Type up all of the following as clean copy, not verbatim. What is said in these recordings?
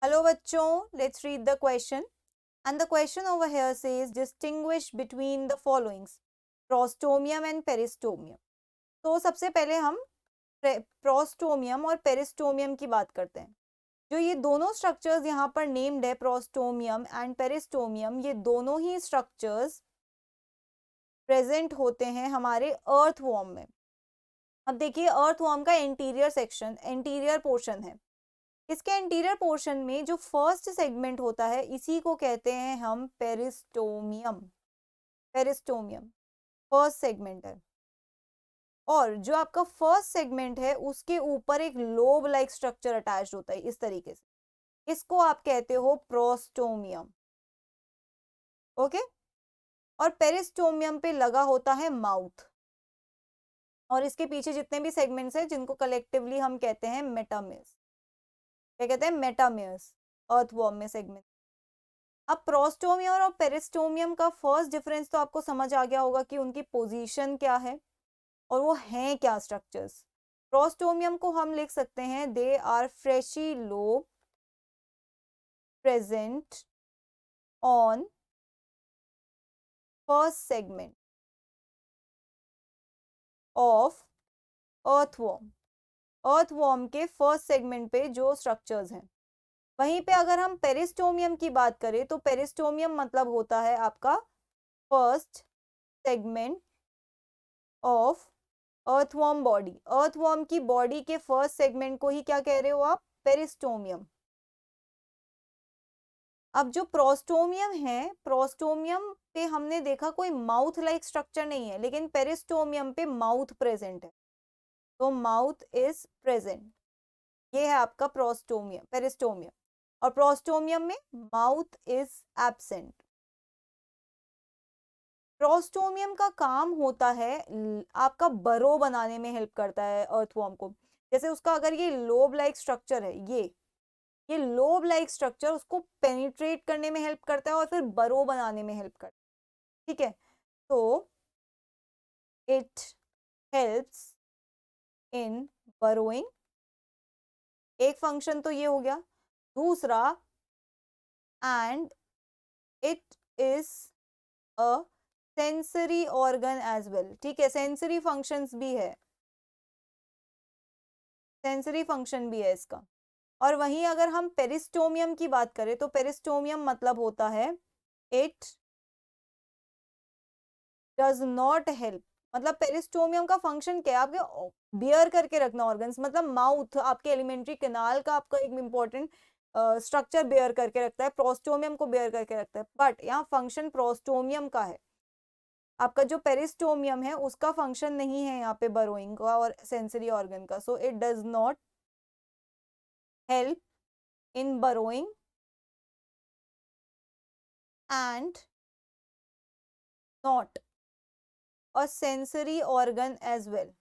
Hello बच्चों, let's read the question. And the question over here says distinguish between the followings, prostomium and peristomium. तो सबसे पहले हम prostomium और peristomium की बात करते हैं. जो ये दोनों स्ट्रक्चर्स यहाँ पर नेम्ड है, प्रोस्टोमियम एंड पेरिस्टोमियम, ये दोनों ही स्ट्रक्चर्स प्रेजेंट होते हैं हमारे अर्थवॉर्म में. अब देखिए, अर्थवॉर्म का एंटीरियर पोर्शन है. इसके एंटीरियर पोर्शन में जो फर्स्ट सेगमेंट होता है, इसी को कहते हैं हम पेरिस्टोमियम. फर्स्ट सेगमेंट है. और जो आपका फर्स्ट सेगमेंट है, उसके ऊपर एक लोब लाइक स्ट्रक्चर अटैच होता है इस तरीके से. इसको आप कहते हो प्रोस्टोमियम. ओके. और पेरिस्टोमियम पे लगा होता है माउथ. और इसके पीछे जितने भी सेगमेंट्स हैं, जिनको कलेक्टिवली हम कहते हैं मेटामियर्स. क्या कहते हैं? मेटामियर्स. अर्थवॉर्म में सेगमेंट. अब प्रोस्टोमियम और पेरिस्टोमियम का फर्स्ट डिफरेंस तो आपको समझ आ गया होगा कि उनकी पोजीशन क्या है और वो हैं क्या स्ट्रक्चर्स. प्रोस्टोमियम को हम लिख सकते हैं they are fleshy lobe present on first segment of earthworm. Earthworm के फर्स्ट सेगमेंट पे जो स्ट्रक्चर्स हैं. वहीं पे अगर हम पेरिस्टोमियम की बात करें तो पेरिस्टोमियम मतलब होता है आपका first segment of earthworm body. Earthworm की बॉडी के फर्स्ट सेगमेंट को ही क्या कह रहे हो आप? पेरिस्टोमियम. अब जो प्रोस्टोमियम है, प्रोस्टोमियम पे हमने देखा कोई माउथ लाइक स्ट्रक्चर नहीं है, लेकिन पेरिस्टोमियम पे माउथ प्रेजेंट है. तो माउथ इज प्रेजेंट. ये है आपका पेरिस्टोमियम. और प्रोस्टोमियम में माउथ इज एब्सेंट. प्रोस्टोमियम का काम होता है आपका बरो बनाने में हेल्प करता है अर्थवॉर्म को. जैसे उसका अगर ये लोब लाइक स्ट्रक्चर है, ये लोब लाइक स्ट्रक्चर उसको पेनिट्रेट करने में हेल्प करता है और फिर बरो बनाने में हेल्प करता है. ठीक है. तो इट हेल्प्स इन बरोइंग. एक फंक्शन तो ये हो गया. दूसरा, and it is a sensory organ as well. ठीक है, सेंसरी फंक्शंस भी है. सेंसरी फंक्शन भी है इसका. और वहीं अगर हम पेरिस्टोमियम की बात करें तो पेरिस्टोमियम मतलब होता है इट डज नॉट हेल्प. मतलब पेरिस्टोमियम का फंक्शन क्या है? आपके बियर करके रखना ऑर्गन्स. मतलब माउथ आपके एलिमेंट्री कैनाल का आपका एक इंपॉर्टेंट स्ट्रक्चर बेयर करके रखता है, प्रोस्टोमियम को बेयर करके रखता है. बट यहाँ फंक्शन प्रोस्टोमियम का है. आपका जो पेरिस्टोमियम है उसका फंक्शन नहीं है यहाँ पे बरोइंग का और सेंसरी ऑर्गन का. So it does not help in burrowing and not a sensory organ as well.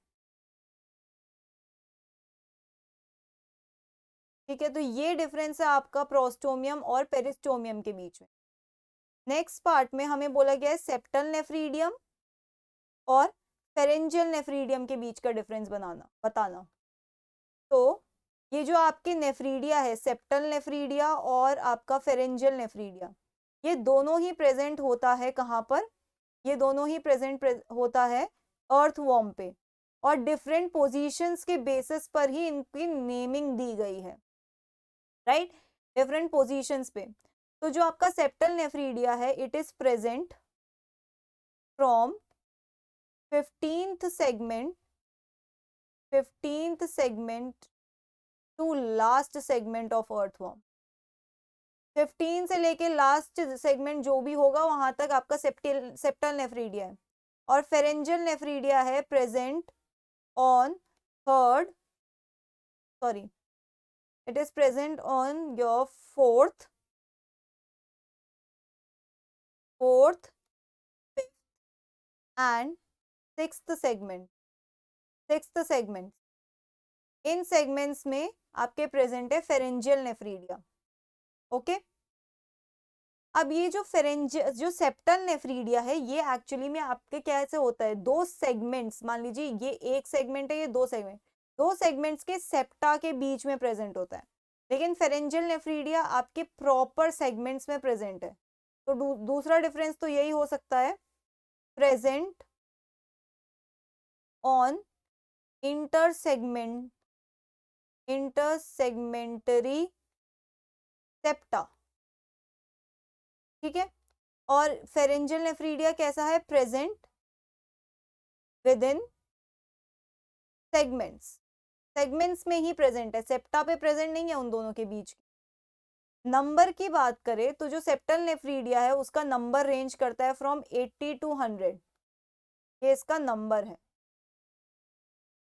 ठीक है. तो ये डिफरेंस है आपका प्रोस्टोमियम और पेरिस्टोमियम के बीच में. नेक्स्ट पार्ट में हमें बोला गया है सेप्टल नेफ्रीडियम और फेरेंजियल नेफ्रीडियम के बीच का डिफरेंस बताना. तो ये जो आपके नेफ्रीडिया है, सेप्टल नेफ्रीडिया और आपका फेरेंजियल नेफ्रीडिया, ये दोनों ही प्रेजेंट होता है कहाँ पर? ये दोनों ही प्रेजेंट होता है अर्थवॉर्म पे. और डिफरेंट पोजीशंस के बेसिस पर ही इनकी नेमिंग दी गई है. राइट. डिफरेंट पोजीशंस पे. तो जो आपका सेप्टल नेफ्रीडिया है, it is present from 15th segment to last segment of earthworm. 15 से लेके लास्ट सेगमेंट जो भी होगा वहां तक आपका सेप्टल नेफ्रीडिया है. और फेरेंजियल नेफ्रीडिया है present on third, sorry, it is present on your fourth, fifth and sixth segment. In segments में आपके प्रेजेंट है फेरेंजियल नेफ्रीडिया. ओके. अब ये जो सेप्टल नेफ्रीडिया है, ये एक्चुअली में आपके कैसे होता है? दो सेगमेंट्स, मान लीजिए ये एक सेगमेंट है, ये दो सेगमेंट्स के सेप्टा के बीच में प्रेजेंट होता है. लेकिन फेरेंजियल नेफ्रीडिया आपके प्रॉपर सेगमेंट्स में प्रेजेंट है। तो दूसरा डिफरेंस तो यही हो सकता है, प्रेजेंट ऑन इंटरसेगमेंटरी सेप्टा, ठीक है। और फेरेंजियल नेफ्रीडिया कैसा है, प्रेजेंट विद इन सेगमेंट्स में ही प्रेजेंट है, सेप्टा पे प्रेजेंट नहीं है उन दोनों के बीच। नंबर की बात करें तो जो सेप्टल नेफ्रीडिया है उसका नंबर रेंज करता है फ्रॉम 80 to 100, ये इसका नंबर है।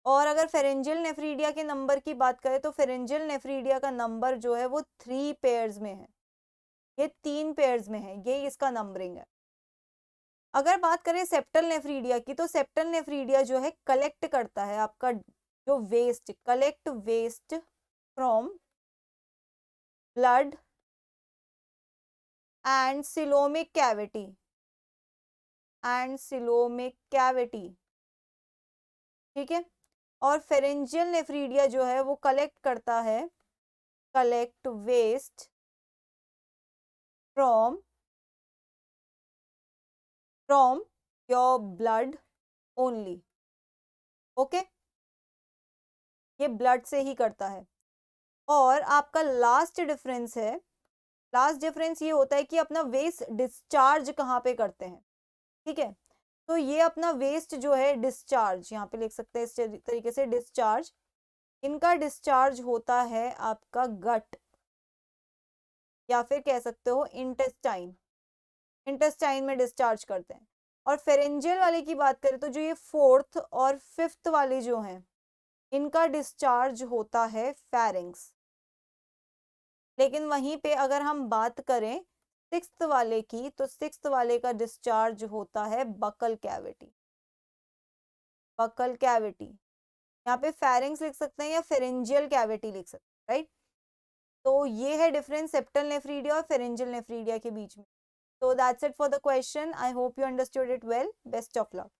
और अगर फेरेंजियल नेफ्रीडिया के नंबर की बात करें तो फेरेंजियल नेफ्रीडिया का नंबर जो है वो 3 पेयर्स में है, ये 3 पेयर्स में है, ये इसका नंबरिंग है। अगर बात करें सेप्टल नेफ्रीडिया की, तो सेप्टल नेफ्रीडिया जो है कलेक्ट करता है आपका जो waste, collect waste from blood and coelomic cavity, ठीक है। और फेरेंजियल नेफ्रीडिया जो है वो कलेक्ट करता है, collect waste from your blood only, okay, ये ब्लड से ही करता है। और आपका लास्ट डिफरेंस ये होता है कि अपना वेस्ट डिस्चार्ज कहाँ पे करते हैं, ठीक है। तो ये अपना वेस्ट जो है डिस्चार्ज, यहाँ पे लिख सकते हैं इस तरीके से, डिस्चार्ज, इनका डिस्चार्ज होता है आपका गट, या फिर कह सकते हो इंटेस्टाइन में डिस्चार्ज करते हैं। और फेरेंजियल वाले की बात करें तो जो ये 4th और 5th वाले जो हैं इनका डिस्चार्ज होता है फेरिंग्स। लेकिन वहीं पे अगर हम बात करें 6th वाले की, तो 6th वाले का डिस्चार्ज होता है बकल कैविटी, यहाँ पे फेरिंग्स लिख सकते हैं या फेरेंजियल कैविटी लिख सकते हैं, राइट। तो ये है डिफरेंस सेप्टल नेफ्रीडिया और फेरेंजियल नेफ्रीडिया के बीच में। So that's it for the question. I hope you understood it well. Best of luck.